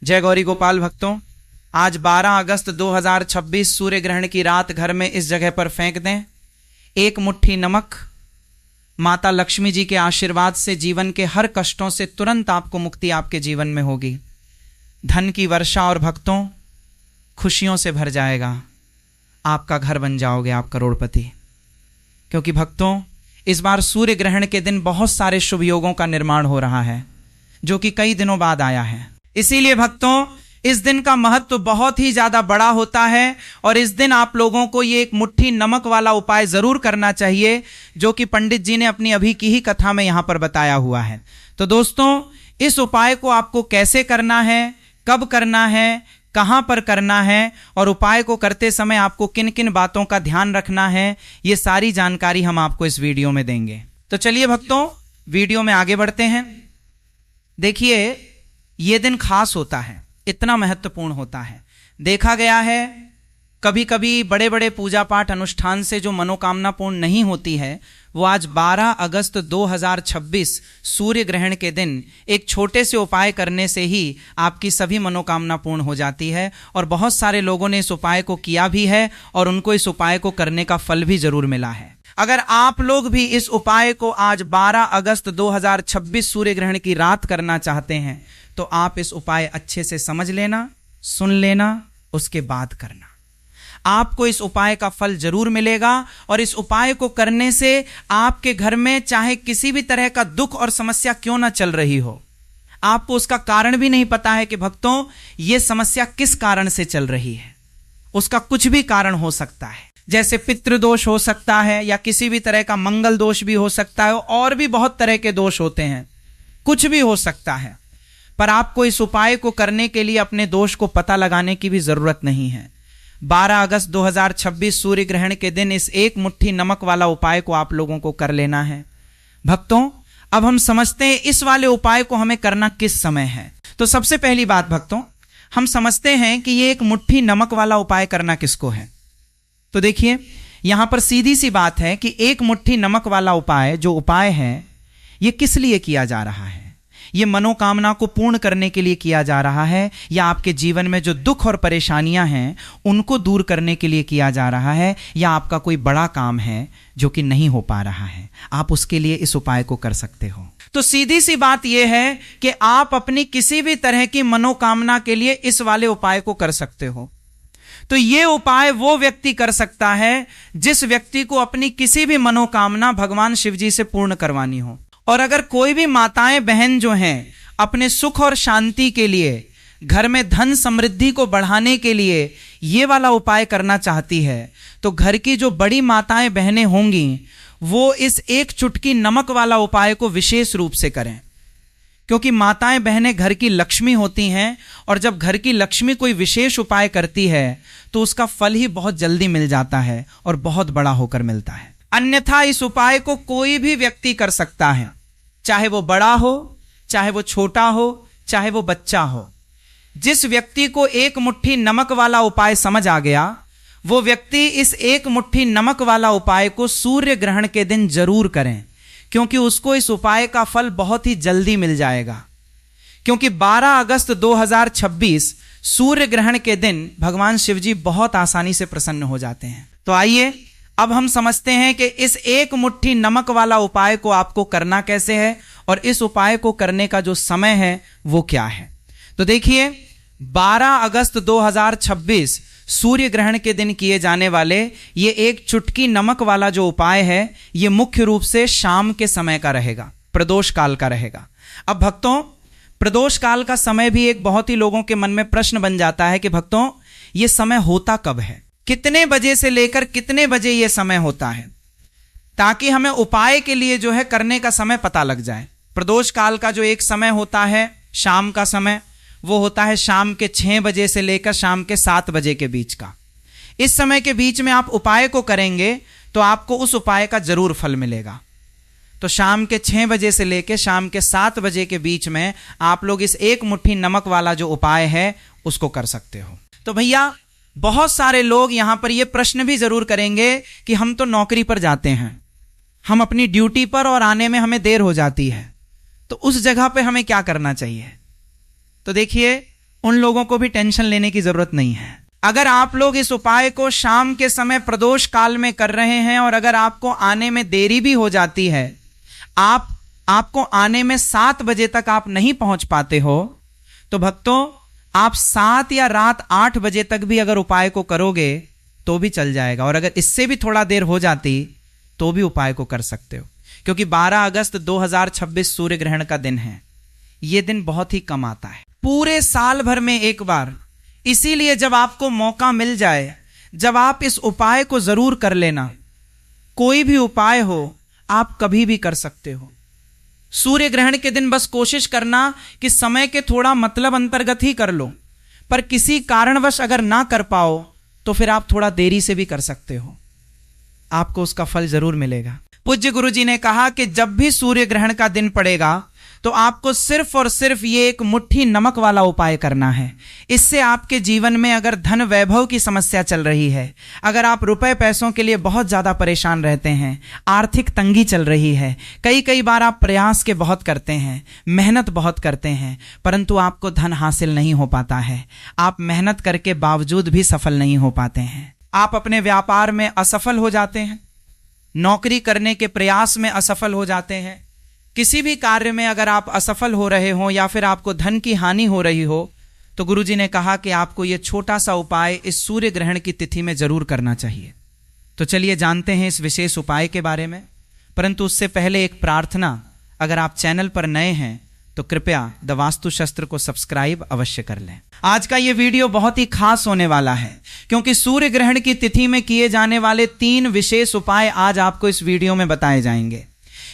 जय गौरी गोपाल भक्तों, आज 12 अगस्त 2026 सूर्य ग्रहण की रात घर में इस जगह पर फेंक दें। एक मुट्ठी नमक, माता लक्ष्मी जी के आशीर्वाद से जीवन के हर कष्टों से तुरंत आपको मुक्ति आपके जीवन में होगी। धन की वर्षा और भक्तों खुशियों से भर जाएगा। आपका घर बन जाओगे आप करोड़पति। क्योंकि भक्तों इस बार सूर्य ग्रहण के दिन बहुत सारे शुभ योगों का निर्माण हो रहा है, जो कि कई दिनों बाद आया है। इसीलिए भक्तों इस दिन का महत्व बहुत ही ज्यादा बड़ा होता है और इस दिन आप लोगों को ये एक मुट्ठी नमक वाला उपाय जरूर करना चाहिए, जो कि पंडित जी ने अपनी अभी की ही कथा में यहां पर बताया हुआ है। तो दोस्तों इस उपाय को आपको कैसे करना है, कब करना है, कहां पर करना है और उपाय को करते समय आपको किन किन बातों का ध्यान रखना है, ये सारी जानकारी हम आपको इस वीडियो में देंगे। तो चलिए भक्तों वीडियो में आगे बढ़ते हैं। देखिए ये दिन खास होता है, इतना महत्वपूर्ण होता है। देखा गया है कभी कभी बड़े बड़े पूजा पाठ अनुष्ठान से जो मनोकामना पूर्ण नहीं होती है, वो आज 12 अगस्त 2026 सूर्य ग्रहण के दिन एक छोटे से उपाय करने से ही आपकी सभी मनोकामना पूर्ण हो जाती है। और बहुत सारे लोगों ने इस उपाय को किया भी है और उनको इस उपाय को करने का फल भी जरूर मिला है। अगर आप लोग भी इस उपाय को आज 12 अगस्त 2026 सूर्य ग्रहण की रात करना चाहते हैं तो आप इस उपाय अच्छे से समझ लेना, सुन लेना, उसके बाद करना। आपको इस उपाय का फल जरूर मिलेगा और इस उपाय को करने से आपके घर में चाहे किसी भी तरह का दुख और समस्या क्यों ना चल रही हो, आपको उसका कारण भी नहीं पता है कि भक्तों ये समस्या किस कारण से चल रही है। उसका कुछ भी कारण हो सकता है, जैसे पितृदोष हो सकता है या किसी भी तरह का मंगल दोष भी हो सकता है, और भी बहुत तरह के दोष होते हैं, कुछ भी हो सकता है। पर आपको इस उपाय को करने के लिए अपने दोष को पता लगाने की भी जरूरत नहीं है। 12 अगस्त 2026 सूर्य ग्रहण के दिन इस एक मुट्ठी नमक वाला उपाय को आप लोगों को कर लेना है। भक्तों अब हम समझते हैं इस वाले उपाय को हमें करना किस समय है। तो सबसे पहली बात भक्तों, हम समझते हैं कि ये एक मुट्ठी नमक वाला उपाय करना किसको है। तो देखिए यहां पर सीधी सी बात है कि एक मुट्ठी नमक वाला उपाय जो उपाय है ये किस लिए किया जा रहा है। ये मनोकामना को पूर्ण करने के लिए किया जा रहा है, या आपके जीवन में जो दुख और परेशानियां हैं उनको दूर करने के लिए किया जा रहा है, या आपका कोई बड़ा काम है जो कि नहीं हो पा रहा है, आप उसके लिए इस उपाय को कर सकते हो। तो सीधी सी बात यह है कि आप अपनी किसी भी तरह की मनोकामना के लिए इस वाले उपाय को कर सकते हो। तो ये उपाय वो व्यक्ति कर सकता है जिस व्यक्ति को अपनी किसी भी मनोकामना भगवान शिव जी से पूर्ण करवानी हो। और अगर कोई भी माताएं बहन जो हैं अपने सुख और शांति के लिए, घर में धन समृद्धि को बढ़ाने के लिए ये वाला उपाय करना चाहती है, तो घर की जो बड़ी माताएं बहनें होंगी वो इस एक चुटकी नमक वाला उपाय को विशेष रूप से करें। क्योंकि माताएं बहनें घर की लक्ष्मी होती हैं और जब घर की लक्ष्मी कोई विशेष उपाय करती है तो उसका फल ही बहुत जल्दी मिल जाता है और बहुत बड़ा होकर मिलता है। अन्यथा इस उपाय को कोई भी व्यक्ति कर सकता है, चाहे वो बड़ा हो, चाहे वो छोटा हो, चाहे वो बच्चा हो। जिस व्यक्ति को एक मुट्ठी नमक वाला उपाय समझ आ गया वो व्यक्ति इस एक मुट्ठी नमक वाला उपाय को सूर्य ग्रहण के दिन जरूर करें, क्योंकि उसको इस उपाय का फल बहुत ही जल्दी मिल जाएगा। क्योंकि 12 अगस्त 2026 सूर्य ग्रहण के दिन भगवान शिव जी बहुत आसानी से प्रसन्न हो जाते हैं। तो आइए अब हम समझते हैं कि इस एक मुट्ठी नमक वाला उपाय को आपको करना कैसे है और इस उपाय को करने का जो समय है वो क्या है। तो देखिए 12 अगस्त 2026 सूर्य ग्रहण के दिन किए जाने वाले ये एक चुटकी नमक वाला जो उपाय है ये मुख्य रूप से शाम के समय का रहेगा, प्रदोष काल का रहेगा। अब भक्तों प्रदोष काल का समय भी एक बहुत ही लोगों के मन में प्रश्न बन जाता है कि भक्तों ये समय होता कब है, कितने बजे से लेकर कितने बजे ये समय होता है, ताकि हमें उपाय के लिए जो है करने का समय पता लग जाए। प्रदोष काल का जो एक समय होता है शाम का समय, वो होता है शाम के 6 बजे से लेकर शाम के 7 बजे के बीच का। इस समय के बीच में आप उपाय को करेंगे तो आपको उस उपाय का जरूर फल मिलेगा। तो शाम के 6 बजे से लेकर शाम के 7 बजे के बीच में आप लोग इस एक मुट्ठी नमक वाला जो उपाय है उसको कर सकते हो। तो भैया बहुत सारे लोग यहां पर यह प्रश्न भी जरूर करेंगे कि हम तो नौकरी पर जाते हैं, हम अपनी ड्यूटी पर और आने में हमें देर हो जाती है, तो उस जगह पे हमें क्या करना चाहिए। तो देखिए उन लोगों को भी टेंशन लेने की जरूरत नहीं है। अगर आप लोग इस उपाय को शाम के समय प्रदोष काल में कर रहे हैं और अगर आपको आने में देरी भी हो जाती है, आपको आने में 7 बजे तक आप नहीं पहुंच पाते हो, तो भक्तों आप 7 या रात 8 बजे तक भी अगर उपाय को करोगे तो भी चल जाएगा। और अगर इससे भी थोड़ा देर हो जाती तो भी उपाय को कर सकते हो, क्योंकि 12 अगस्त 2026 सूर्य ग्रहण का दिन है। यह दिन बहुत ही कम आता है, पूरे साल भर में एक बार। इसीलिए जब आपको मौका मिल जाए, जब आप इस उपाय को जरूर कर लेना। कोई भी उपाय हो आप कभी भी कर सकते हो। सूर्य ग्रहण के दिन बस कोशिश करना कि समय के थोड़ा मतलब अंतर्गत ही कर लो, पर किसी कारणवश अगर ना कर पाओ तो फिर आप थोड़ा देरी से भी कर सकते हो, आपको उसका फल जरूर मिलेगा। पूज्य गुरु जी ने कहा कि जब भी सूर्य ग्रहण का दिन पड़ेगा तो आपको सिर्फ और सिर्फ ये एक मुट्ठी नमक वाला उपाय करना है। इससे आपके जीवन में अगर धन वैभव की समस्या चल रही है, अगर आप रुपए पैसों के लिए बहुत ज़्यादा परेशान रहते हैं, आर्थिक तंगी चल रही है, कई बार आप प्रयास के बहुत करते हैं, मेहनत बहुत करते हैं, परंतु आपको धन हासिल नहीं हो पाता है, आप मेहनत करके बावजूद भी सफल नहीं हो पाते हैं, आप अपने व्यापार में असफल हो जाते हैं, नौकरी करने के प्रयास में असफल हो जाते हैं, किसी भी कार्य में अगर आप असफल हो रहे हो या फिर आपको धन की हानि हो रही हो, तो गुरुजी ने कहा कि आपको यह छोटा सा उपाय इस सूर्य ग्रहण की तिथि में जरूर करना चाहिए। तो चलिए जानते हैं इस विशेष उपाय के बारे में, परंतु उससे पहले एक प्रार्थना। अगर आप चैनल पर नए हैं तो कृपया द वास्तु शस्त्र को सब्सक्राइब अवश्य कर लें। आज का ये वीडियो बहुत ही खास होने वाला है, क्योंकि सूर्य ग्रहण की तिथि में किए जाने वाले 3 विशेष उपाय आज आपको इस वीडियो में बताए जाएंगे।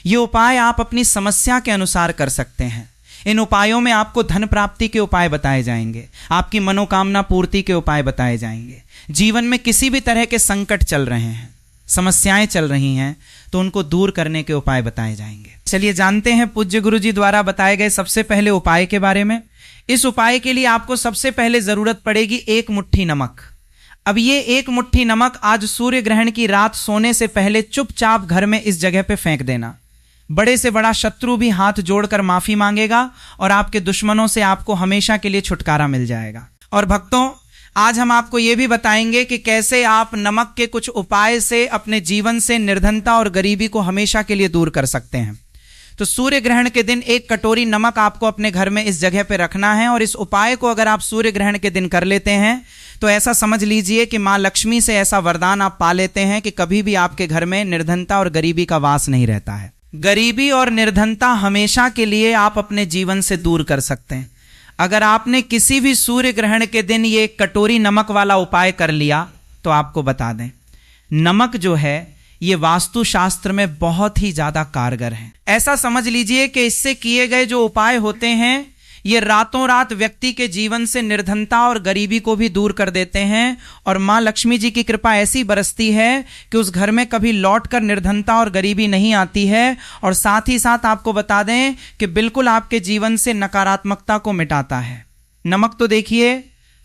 ये उपाय आप अपनी समस्या के अनुसार कर सकते हैं। इन उपायों में आपको धन प्राप्ति के उपाय बताए जाएंगे, आपकी मनोकामना पूर्ति के उपाय बताए जाएंगे। जीवन में किसी भी तरह के संकट चल रहे हैं, समस्याएं चल रही हैं, तो उनको दूर करने के उपाय बताए जाएंगे। चलिए जानते हैं पूज्य गुरु जी द्वारा बताए गए सबसे पहले उपाय के बारे में। इस उपाय के लिए आपको सबसे पहले जरूरत पड़ेगी 1 मुट्ठी नमक। अब ये 1 मुट्ठी नमक आज सूर्य ग्रहण की रात सोने से पहले चुपचाप घर में इस जगह पे फेंक देना। बड़े से बड़ा शत्रु भी हाथ जोड़कर माफी मांगेगा और आपके दुश्मनों से आपको हमेशा के लिए छुटकारा मिल जाएगा। और भक्तों, आज हम आपको ये भी बताएंगे कि कैसे आप नमक के कुछ उपाय से अपने जीवन से निर्धनता और गरीबी को हमेशा के लिए दूर कर सकते हैं। तो सूर्य ग्रहण के दिन 1 कटोरी नमक आपको अपने घर में इस जगह पे रखना है, और इस उपाय को अगर आप सूर्य ग्रहण के दिन कर लेते हैं तो ऐसा समझ लीजिए कि माँ लक्ष्मी से ऐसा वरदान आप पा लेते हैं कि कभी भी आपके घर में निर्धनता और गरीबी का वास नहीं रहता है। गरीबी और निर्धनता हमेशा के लिए आप अपने जीवन से दूर कर सकते हैं। अगर आपने किसी भी सूर्य ग्रहण के दिन ये 1 कटोरी नमक वाला उपाय कर लिया, तो आपको बता दें, नमक जो है ये वास्तु शास्त्र में बहुत ही ज्यादा कारगर है। ऐसा समझ लीजिए कि इससे किए गए जो उपाय होते हैं ये रातों रात व्यक्ति के जीवन से निर्धनता और गरीबी को भी दूर कर देते हैं, और माँ लक्ष्मी जी की कृपा ऐसी बरसती है कि उस घर में कभी लौटकर निर्धनता और गरीबी नहीं आती है। और साथ ही साथ आपको बता दें कि बिल्कुल आपके जीवन से नकारात्मकता को मिटाता है। नमक तो देखिए,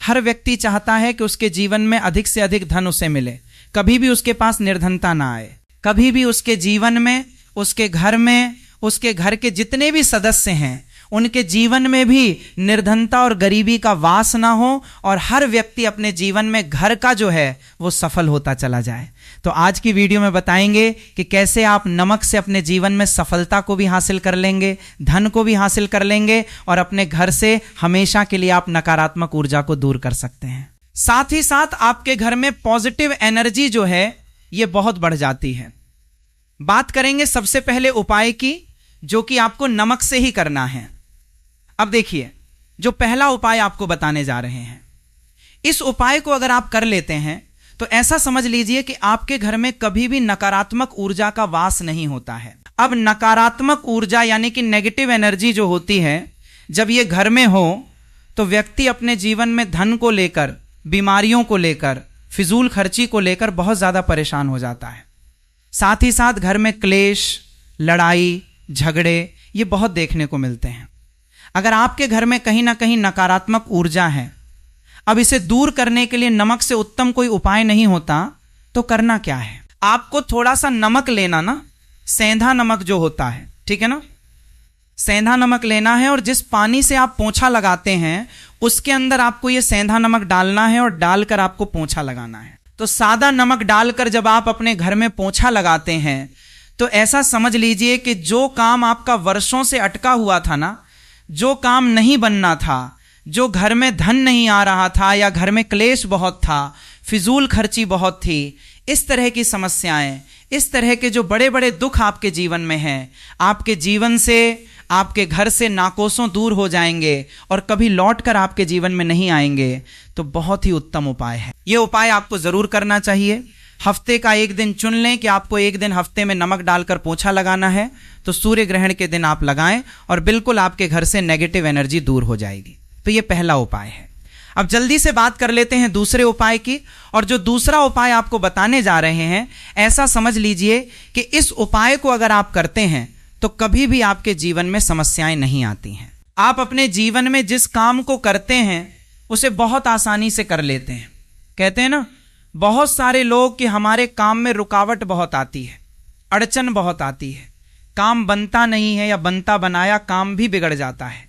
हर व्यक्ति चाहता है कि उसके जीवन में अधिक से अधिक धन उसे मिले, कभी भी उसके पास निर्धनता ना आए, कभी भी उसके जीवन में, उसके घर में, उसके घर के जितने भी सदस्य हैं उनके जीवन में भी निर्धनता और गरीबी का वास ना हो, और हर व्यक्ति अपने जीवन में घर का जो है वो सफल होता चला जाए। तो आज की वीडियो में बताएंगे कि कैसे आप नमक से अपने जीवन में सफलता को भी हासिल कर लेंगे, धन को भी हासिल कर लेंगे, और अपने घर से हमेशा के लिए आप नकारात्मक ऊर्जा को दूर कर सकते हैं। साथ ही साथ आपके घर में पॉजिटिव एनर्जी जो है ये बहुत बढ़ जाती है। बात करेंगे सबसे पहले उपाय की, जो कि आपको नमक से ही करना है। अब देखिए, जो पहला उपाय आपको बताने जा रहे हैं, इस उपाय को अगर आप कर लेते हैं तो ऐसा समझ लीजिए कि आपके घर में कभी भी नकारात्मक ऊर्जा का वास नहीं होता है। अब नकारात्मक ऊर्जा यानी कि नेगेटिव एनर्जी जो होती है, जब ये घर में हो तो व्यक्ति अपने जीवन में धन को लेकर, बीमारियों को लेकर, फिजूल खर्ची को लेकर बहुत ज्यादा परेशान हो जाता है। साथ ही साथ घर में क्लेश, लड़ाई, झगड़े ये बहुत देखने को मिलते हैं। अगर आपके घर में कहीं ना कहीं नकारात्मक ऊर्जा है, अब इसे दूर करने के लिए नमक से उत्तम कोई उपाय नहीं होता, तो करना क्या है, आपको थोड़ा सा नमक लेना ना, सेंधा नमक जो होता है, ठीक है ना, सेंधा नमक लेना है, और जिस पानी से आप पोंछा लगाते हैं उसके अंदर आपको ये सेंधा नमक डालना है और डालकर आपको पोंछा लगाना है। तो सादा नमक डालकर जब आप अपने घर में पोंछा लगाते हैं तो ऐसा समझ लीजिए कि जो काम आपका वर्षों से अटका हुआ था ना, जो काम नहीं बनना था, जो घर में धन नहीं आ रहा था या घर में क्लेश बहुत था, फिजूल खर्ची बहुत थी, इस तरह की समस्याएं, इस तरह के जो बड़े बड़े दुख आपके जीवन में हैं, आपके जीवन से, आपके घर से नाकोसों दूर हो जाएंगे और कभी लौट कर आपके जीवन में नहीं आएंगे। तो बहुत ही उत्तम उपाय है। ये उपाय आपको ज़रूर करना चाहिए। हफ्ते का एक दिन चुन लें कि आपको एक दिन हफ्ते में नमक डालकर पोंछा लगाना है, तो सूर्य ग्रहण के दिन आप लगाएं और बिल्कुल आपके घर से नेगेटिव एनर्जी दूर हो जाएगी। तो ये पहला उपाय है। अब जल्दी से बात कर लेते हैं दूसरे उपाय की। और जो दूसरा उपाय आपको बताने जा रहे हैं, ऐसा समझ लीजिए कि इस उपाय को अगर आप करते हैं तो कभी भी आपके जीवन में समस्याएं नहीं आती हैं। आप अपने जीवन में जिस काम को करते हैं उसे बहुत आसानी से कर लेते हैं। कहते हैं ना, बहुत सारे लोग कि हमारे काम में रुकावट बहुत आती है, अड़चन बहुत आती है, काम बनता नहीं है या बनता बनाया काम भी बिगड़ जाता है।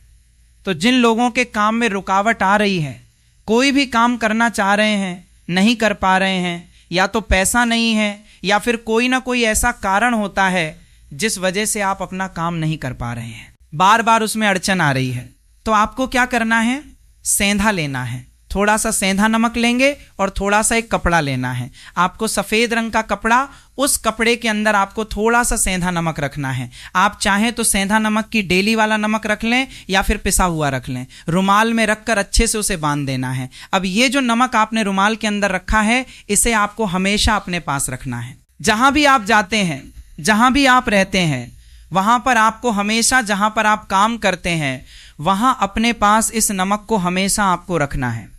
तो जिन लोगों के काम में रुकावट आ रही है, कोई भी काम करना चाह रहे हैं, नहीं कर पा रहे हैं, या तो पैसा नहीं है या फिर कोई ना कोई ऐसा कारण होता है जिस वजह से आप अपना काम नहीं कर पा रहे हैं, बार बार उसमें अड़चन आ रही है, तो आपको क्या करना है? सेंधा लेना है। थोड़ा सा सेंधा नमक लेंगे और थोड़ा सा एक कपड़ा लेना है। आपको सफ़ेद रंग का कपड़ा, उस कपड़े के अंदर आपको थोड़ा सा सेंधा नमक रखना है। आप चाहें तो सेंधा नमक की डेली वाला नमक रख लें या फिर पिसा हुआ रख लें। रुमाल में रखकर अच्छे से उसे बांध देना है। अब ये जो नमक आपने रुमाल के अंदर रखा है, इसे आपको हमेशा अपने पास रखना है। जहाँ भी आप जाते हैं, जहाँ भी आप रहते हैं, वहाँ पर आपको हमेशा, जहाँ पर आप काम करते हैं, वहाँ अपने पास इस नमक को हमेशा आपको रखना है।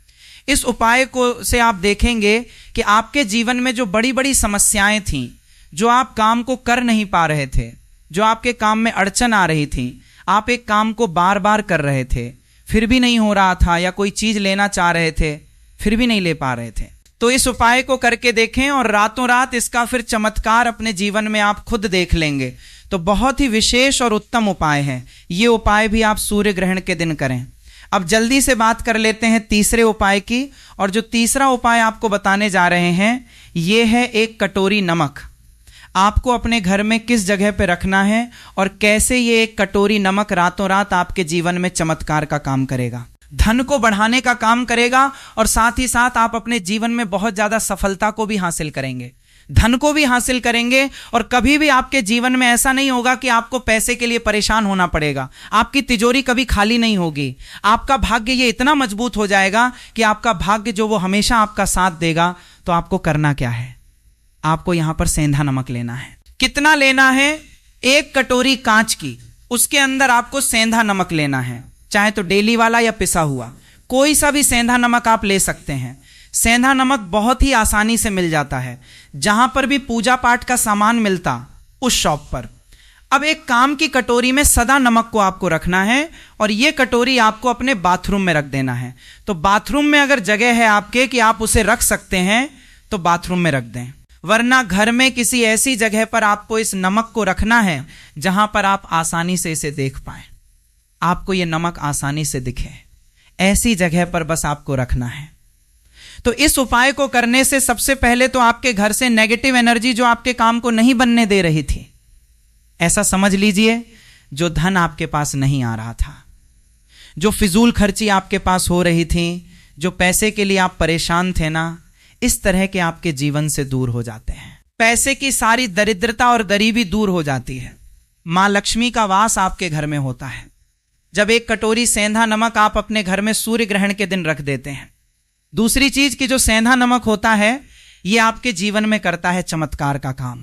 इस उपाय को से आप देखेंगे कि आपके जीवन में जो बड़ी बड़ी समस्याएं थीं, जो आप काम को कर नहीं पा रहे थे, जो आपके काम में अड़चन आ रही थी, आप एक काम को बार बार कर रहे थे फिर भी नहीं हो रहा था, या कोई चीज़ लेना चाह रहे थे फिर भी नहीं ले पा रहे थे, तो इस उपाय को करके देखें और रातों रात इसका फिर चमत्कार अपने जीवन में आप खुद देख लेंगे। तो बहुत ही विशेष और उत्तम उपाय है। ये उपाय भी आप सूर्य ग्रहण के दिन करें। अब जल्दी से बात कर लेते हैं तीसरे उपाय की। और जो तीसरा उपाय आपको बताने जा रहे हैं, ये है एक कटोरी नमक। आपको अपने घर में किस जगह पे रखना है और कैसे ये एक कटोरी नमक रातों रात आपके जीवन में चमत्कार का काम करेगा, धन को बढ़ाने का काम करेगा, और साथ ही साथ आप अपने जीवन में बहुत ज़्यादा सफलता को भी हासिल करेंगे, धन को भी हासिल करेंगे। और कभी भी आपके जीवन में ऐसा नहीं होगा कि आपको पैसे के लिए परेशान होना पड़ेगा। आपकी तिजोरी कभी खाली नहीं होगी। आपका भाग्य ये इतना मजबूत हो जाएगा कि आपका भाग्य जो वो हमेशा आपका साथ देगा। तो आपको करना क्या है? आपको यहां पर सेंधा नमक लेना है। कितना लेना है? एक कटोरी कांच की, उसके अंदर आपको सेंधा नमक लेना है। चाहे तो डेली वाला या पिसा हुआ, कोई सा भी सेंधा नमक आप ले सकते हैं। सेंधा नमक बहुत ही आसानी से मिल जाता है, जहां पर भी पूजा पाठ का सामान मिलता उस शॉप पर। अब एक काम की कटोरी में सदा नमक को आपको रखना है और ये कटोरी आपको अपने बाथरूम में रख देना है। तो बाथरूम में अगर जगह है आपके कि आप उसे रख सकते हैं तो बाथरूम में रख दें, वरना घर में किसी ऐसी जगह पर आपको इस नमक को रखना है जहां पर आप आसानी से इसे देख पाए, आपको ये नमक आसानी से दिखे, ऐसी जगह पर बस आपको रखना है। तो इस उपाय को करने से सबसे पहले तो आपके घर से नेगेटिव एनर्जी जो आपके काम को नहीं बनने दे रही थी, ऐसा समझ लीजिए जो धन आपके पास नहीं आ रहा था, जो फिजूल खर्ची आपके पास हो रही थी, जो पैसे के लिए आप परेशान थे ना, इस तरह के आपके जीवन से दूर हो जाते हैं। पैसे की सारी दरिद्रता और गरीबी दूर हो जाती है। माँ लक्ष्मी का वास आपके घर में होता है जब एक कटोरी सेंधा नमक आप अपने घर में सूर्य ग्रहण के दिन रख देते हैं। दूसरी चीज कि जो सेंधा नमक होता है ये आपके जीवन में करता है चमत्कार का काम।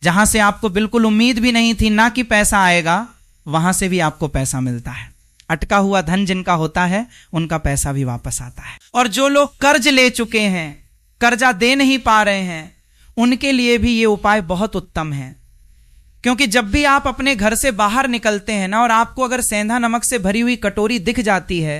जहां से आपको बिल्कुल उम्मीद भी नहीं थी ना कि पैसा आएगा, वहां से भी आपको पैसा मिलता है। अटका हुआ धन जिनका होता है उनका पैसा भी वापस आता है। और जो लोग कर्ज ले चुके हैं, कर्जा दे नहीं पा रहे हैं, उनके लिए भी ये उपाय बहुत उत्तम है। क्योंकि जब भी आप अपने घर से बाहर निकलते हैं ना और आपको अगर सेंधा नमक से भरी हुई कटोरी दिख जाती है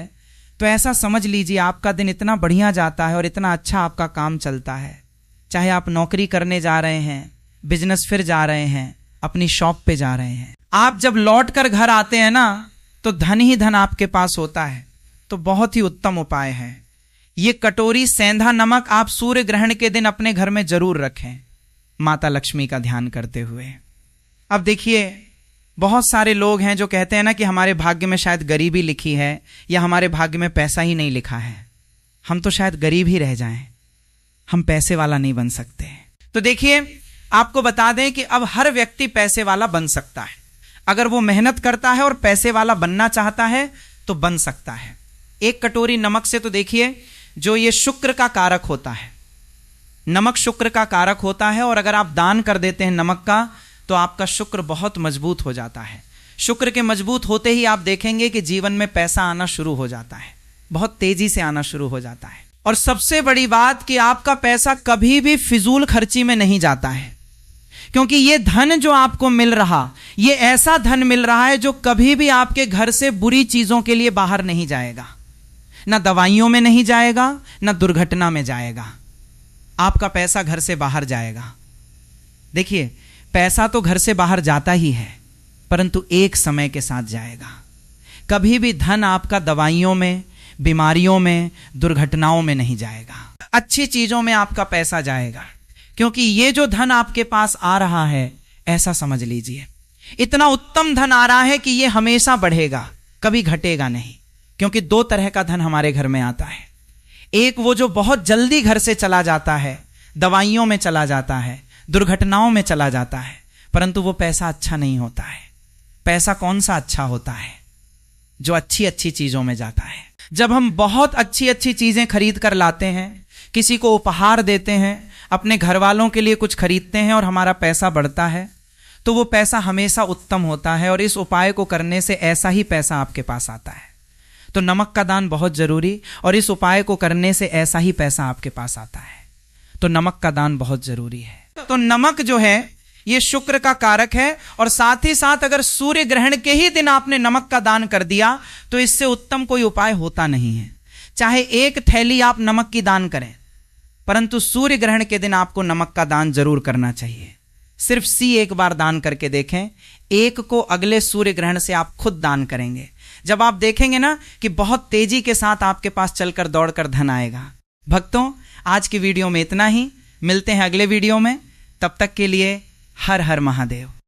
तो ऐसा समझ लीजिए आपका दिन इतना बढ़िया जाता है और इतना अच्छा आपका काम चलता है। चाहे आप नौकरी करने जा रहे हैं, बिजनेस फिर जा रहे हैं, अपनी शॉप पे जा रहे हैं, आप जब लौट कर घर आते हैं ना तो धन ही धन आपके पास होता है। तो बहुत ही उत्तम उपाय है। ये कटोरी सेंधा नमक आप सूर्य ग्रहण के दिन अपने घर में जरूर रखें, माता लक्ष्मी का ध्यान करते हुए। अब देखिए, बहुत सारे लोग हैं जो कहते हैं ना कि हमारे भाग्य में शायद गरीबी लिखी है या हमारे भाग्य में पैसा ही नहीं लिखा है, हम तो शायद गरीब ही रह जाएं, हम पैसे वाला नहीं बन सकते। तो देखिए, आपको बता दें कि अब हर व्यक्ति पैसे वाला बन सकता है। अगर वो मेहनत करता है और पैसे वाला बनना चाहता है तो बन सकता है। एक कटोरी नमक से तो देखिए, जो ये शुक्र का कारक होता है, नमक शुक्र का कारक होता है, और अगर आप दान कर देते हैं नमक का तो आपका शुक्र बहुत मजबूत हो जाता है। शुक्र के मजबूत होते ही आप देखेंगे कि जीवन में पैसा आना शुरू हो जाता है, बहुत तेजी से आना शुरू हो जाता है। और सबसे बड़ी बात कि आपका पैसा कभी भी फिजूल खर्ची में नहीं जाता है, क्योंकि ये धन जो आपको मिल रहा, ये ऐसा धन मिल रहा है जो कभी भी आपके घर से बुरी चीजों के लिए बाहर नहीं जाएगा, ना दवाइयों में नहीं जाएगा, ना दुर्घटना में जाएगा। आपका पैसा घर से बाहर जाएगा। देखिए, पैसा तो घर से बाहर जाता ही है, परंतु एक समय के साथ जाएगा। कभी भी धन आपका दवाइयों में, बीमारियों में, दुर्घटनाओं में नहीं जाएगा। अच्छी चीजों में आपका पैसा जाएगा, क्योंकि ये जो धन आपके पास आ रहा है, ऐसा समझ लीजिए, इतना उत्तम धन आ रहा है कि ये हमेशा बढ़ेगा, कभी घटेगा नहीं। क्योंकि दो तरह का धन हमारे घर में आता है। एक वो जो बहुत जल्दी घर से चला जाता है, दवाइयों में चला जाता है, दुर्घटनाओं में चला जाता है, परंतु वो पैसा अच्छा नहीं होता है। पैसा कौन सा अच्छा होता है? जो अच्छी अच्छी चीजों में जाता है। जब हम बहुत अच्छी अच्छी चीजें खरीद कर लाते हैं, किसी को उपहार देते हैं, अपने घर वालों के लिए कुछ खरीदते हैं और हमारा पैसा बढ़ता है, तो वो पैसा हमेशा उत्तम होता है। और इस उपाय को करने से ऐसा ही पैसा आपके पास आता है। तो नमक का दान बहुत जरूरी, और इस उपाय को करने से ऐसा ही पैसा आपके पास आता है। तो नमक का दान बहुत जरूरी है। तो नमक जो है ये शुक्र का कारक है, और साथ ही साथ अगर सूर्य ग्रहण के ही दिन आपने नमक का दान कर दिया तो इससे उत्तम कोई उपाय होता नहीं है। चाहे एक थैली आप नमक की दान करें, परंतु सूर्य ग्रहण के दिन आपको नमक का दान जरूर करना चाहिए। सिर्फ एक बार दान करके देखें। एक को अगले सूर्य ग्रहण से आप खुद दान करेंगे, जब आप देखेंगे ना कि बहुत तेजी के साथ आपके पास चलकर दौड़कर धन आएगा। भक्तों, आज की वीडियो में इतना ही। मिलते हैं अगले वीडियो में, तब तक के लिए हर हर महादेव।